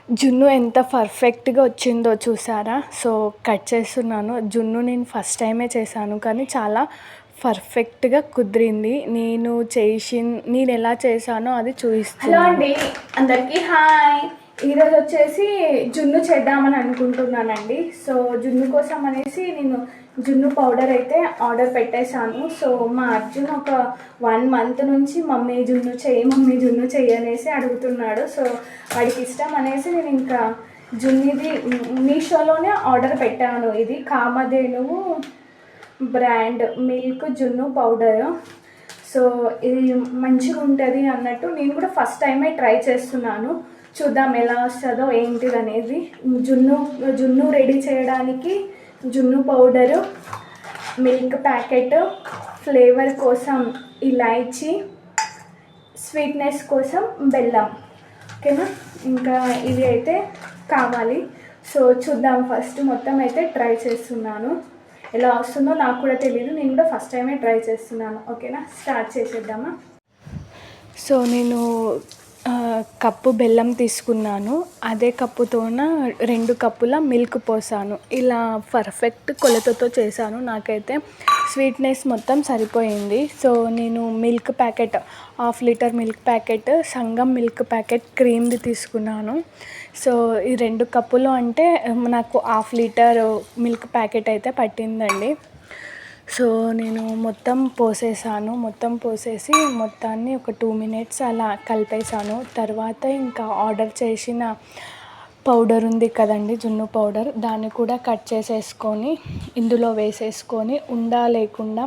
జున్ను ఎంత పర్ఫెక్ట్‌గా వచ్చిందో చూసారా? సో, కట్ చేస్తున్నాను. జున్ను నేను ఫస్ట్ టైమే చేశాను. కానీ చాలా పర్ఫెక్ట్‌గా కుదిరింది. నేనెలా చేశానో అది హలో చూపిస్తున్నాను. అండి, అందరికీ హాయ్. ఈరోజు వచ్చేసి జున్ను చేద్దామని అనుకుంటున్నానండి. సో జున్ను కోసం అనేసి నేను జున్ను పౌడర్ అయితే ఆర్డర్ పెట్టేశాను. సో మా అర్జున్ ఒక 1 మంత్ నుంచి మమ్మీ జున్ను చెయ్యి అనేసి అడుగుతున్నాడు. సో వాడికి ఇష్టం అనేసి నేను ఇంకా జున్నుది మీషోలోనే ఆర్డర్ పెట్టాను. ఇది కామధేనువు బ్రాండ్ మిల్క్ జున్ను పౌడర్. సో ఇది మంచిగా ఉంటుంది అన్నట్టు నేను కూడా ఫస్ట్ టైమే ట్రై చేస్తున్నాను. చూద్దాం ఎలా వస్తుందో ఏంటిది అనేది. జున్ను రెడీ చేయడానికి జున్ను పౌడరు, మిల్క్ ప్యాకెట్, ఫ్లేవర్ కోసం ఇలాచీ, స్వీట్నెస్ కోసం బెల్లం. ఓకేనా, ఇంకా ఇవి అయితే కావాలి. సో చూద్దాం, ఫస్ట్ మొత్తం అయితే ట్రై చేస్తున్నాను. ఎలా వస్తుందో నాకు కూడా తెలియదు, నేను కూడా ఫస్ట్ టైమే ట్రై చేస్తున్నాను. ఓకేనా, స్టార్ట్ చేసేద్దామా. సో నేను కప్పు బెల్లం తీసుకున్నాను. అదే కప్పుతోన 2 కప్పుల మిల్క్ పోసాను. ఇలా పర్ఫెక్ట్ కొలతతో చేశాను. నాకైతే స్వీట్నెస్ మొత్తం సరిపోయింది. సో నేను milk packet 1/2 litre milk packet, Sangam milk packet క్రీమ్ది తీసుకున్నాను. సో ఈ 2 కప్పులు అంటే నాకు 1/2 లీటర్ మిల్క్ ప్యాకెట్ అయితే పట్టిందండి. సో నేను మొత్తం పోసేసి మొత్తాన్ని ఒక 2 మినిట్స్ అలా కలిపేసాను. తర్వాత ఇంకా ఆర్డర్ చేసిన పౌడర్ ఉంది కదండి, జున్ను పౌడర్, దాన్ని కూడా కట్ చేసేసుకొని ఇందులో వేసేసుకొని లేకుండా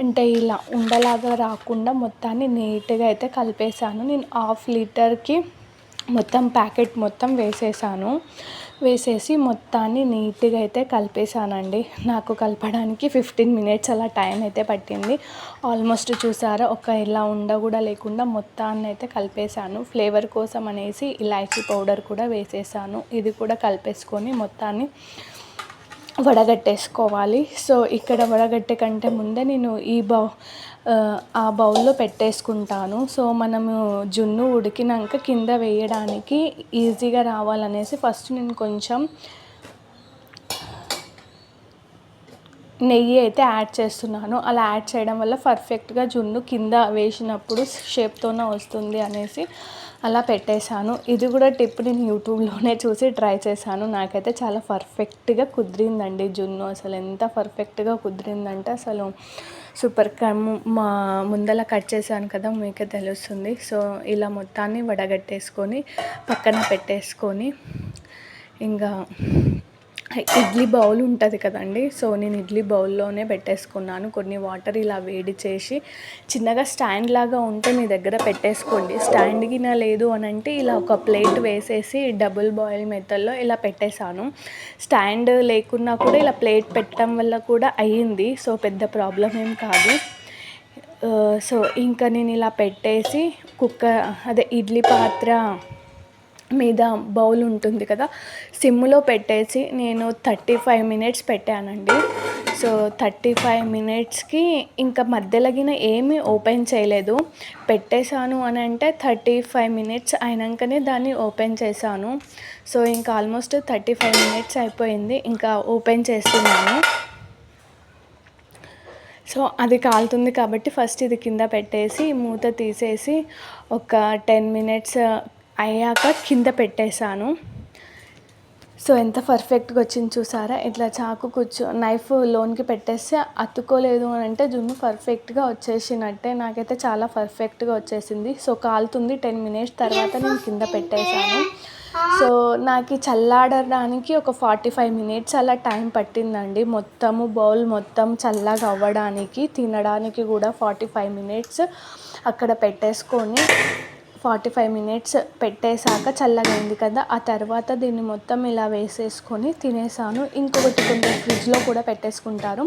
అంటే ఇలా ఉండలాగా రాకుండా మొత్తాన్ని నీట్గా అయితే కలిపేసాను. నేను 1/2 లీటర్కి మొత్తం ప్యాకెట్ మొత్తం వేసేసి మొత్తాన్ని నీట్గా అయితే కలిపేసానండి. నాకు కలపడానికి 15 మినిట్స్ అలా టైం అయితే పట్టింది. ఆల్మోస్ట్ చూసారా, ఇలా ఉండ కూడా లేకుండా మొత్తాన్ని అయితే కలిపేసాను. ఫ్లేవర్ కోసం అనేసి ఇలాచీ పౌడర్ కూడా వేసేసాను. ఇది కూడా కలిపేసుకొని మొత్తాన్ని వడగట్టేసుకోవాలి. సో ఇక్కడ వడగట్టే కంటే ముందే నేను ఆ బౌల్లో పెట్టేసుకుంటాను. సో మనము జున్ను ఉడికినాక కింద వేయడానికి ఈజీగా రావాలనేసి ఫస్ట్ నేను కొంచెం నెయ్యి అయితే యాడ్ చేస్తున్నాను. అలా యాడ్ చేయడం వల్ల పర్ఫెక్ట్గా జున్ను కింద వేసినప్పుడు షేప్తోనే వస్తుంది అనేసి అలా పెట్టేశాను. ఇది కూడా టిప్ నేను యూట్యూబ్లోనే చూసి ట్రై చేశాను. నాకైతే చాలా పర్ఫెక్ట్గా కుదిరిందండి జున్ను. అసలు ఎంత పర్ఫెక్ట్గా కుదిరిందంటే అసలు సూపర్. మా ముందల కట్ చేశాను కదా, మీకే తెలుస్తుంది. సో ఇలా మొత్తాన్ని వడగట్టేసుకొని పక్కన పెట్టేసుకొని ఇంకా ఇడ్లీ బౌల్ ఉంటుంది కదండి. సో నేను ఇడ్లీ బౌల్లోనే పెట్టేసుకున్నాను. కొన్ని వాటర్ ఇలా వేడి చేసి చిన్నగా స్టాండ్ లాగా ఉంటే మీ దగ్గర పెట్టేసుకోండి. స్టాండ్ గిన లేదు అని అంటే ఇలా ఒక ప్లేట్ వేసేసి డబుల్ బాయిల్ మెథడ్లో ఇలా పెట్టేశాను. స్టాండ్ లేకున్నా కూడా ఇలా ప్లేట్ పెట్టడం వల్ల కూడా అయ్యింది. సో పెద్ద ప్రాబ్లం ఏం కాదు. సో ఇంకా నేను ఇలా పెట్టేసి ఇడ్లీ పాత్ర మీద బౌల్ ఉంటుంది కదా, సిమ్లో పెట్టేసి నేను 35 మినిట్స్ పెట్టానండి. సో 35 మినిట్స్కి ఇంకా మధ్యలోగిన ఏమీ ఓపెన్ చేయలేదు. పెట్టేశాను అని అంటే 35 మినిట్స్ అయినాకనే దాన్ని ఓపెన్ చేశాను. సో ఇంకా ఆల్మోస్ట్ 35 మినిట్స్ అయిపోయింది. ఇంకా ఓపెన్ చేస్తున్నాను. సో అది కాలుతుంది కాబట్టి ఫస్ట్ ఇది కింద పెట్టేసి మూత తీసేసి ఒక 10 మినిట్స్ అయ్యాక కింద పెట్టేశాను. సో ఎంత పర్ఫెక్ట్గా వచ్చింది చూసారా. ఇట్లా నైఫ్ లోనికి పెట్టేస్తే అతుక్కోలేదు అని అంటే జున్ను పర్ఫెక్ట్గా వచ్చేసినట్టే. నాకైతే చాలా పర్ఫెక్ట్గా వచ్చేసింది. సో కాలుతుంది. 10 మినిట్స్ తర్వాత నేను కింద పెట్టేశాను. సో నాకు చల్లారడానికి ఒక 45 మినిట్స్ అలా టైం పట్టిందండి. బౌల్ మొత్తం చల్లగా అవ్వడానికి, తినడానికి కూడా 45 మినిట్స్ అక్కడ పెట్టేసుకొని 45 మినిట్స్ పెట్టేశాక చల్లగైంది కదా, ఆ తర్వాత దీన్ని మొత్తం ఇలా వేసేసుకొని తినేసాను. ఇంకొకటి కొంచెం ఫ్రిడ్జ్లో కూడా పెట్టేసుకుంటారు.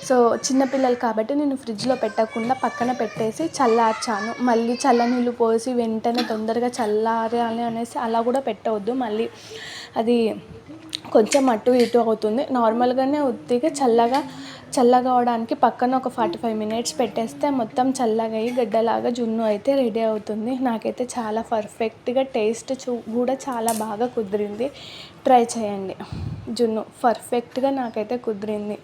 సో చిన్నపిల్లలు కాబట్టి నేను ఫ్రిడ్జ్లో పెట్టకుండా పక్కన పెట్టేసి చల్లార్చాను. మళ్ళీ చల్లనీళ్ళు పోసి వెంటనే తొందరగా చల్లారాలి అనేసి అలా కూడా పెట్టవద్దు. మళ్ళీ అది కొంచెం అటు ఇటు అవుతుంది. నార్మల్గానే ఉత్తిగా చల్లగా చల్లగా అవడానికి పక్కన ఒక 45 మినిట్స్ పెట్టేస్తే మొత్తం చల్లగా అయ్యి గడ్డలాగా జున్ను అయితే రెడీ అవుతుంది. నాకైతే చాలా పర్ఫెక్ట్గా టేస్ట్ కూడా చాలా బాగా కుదిరింది. ట్రై చేయండి. జున్ను పర్ఫెక్ట్గా నాకైతే కుదిరింది.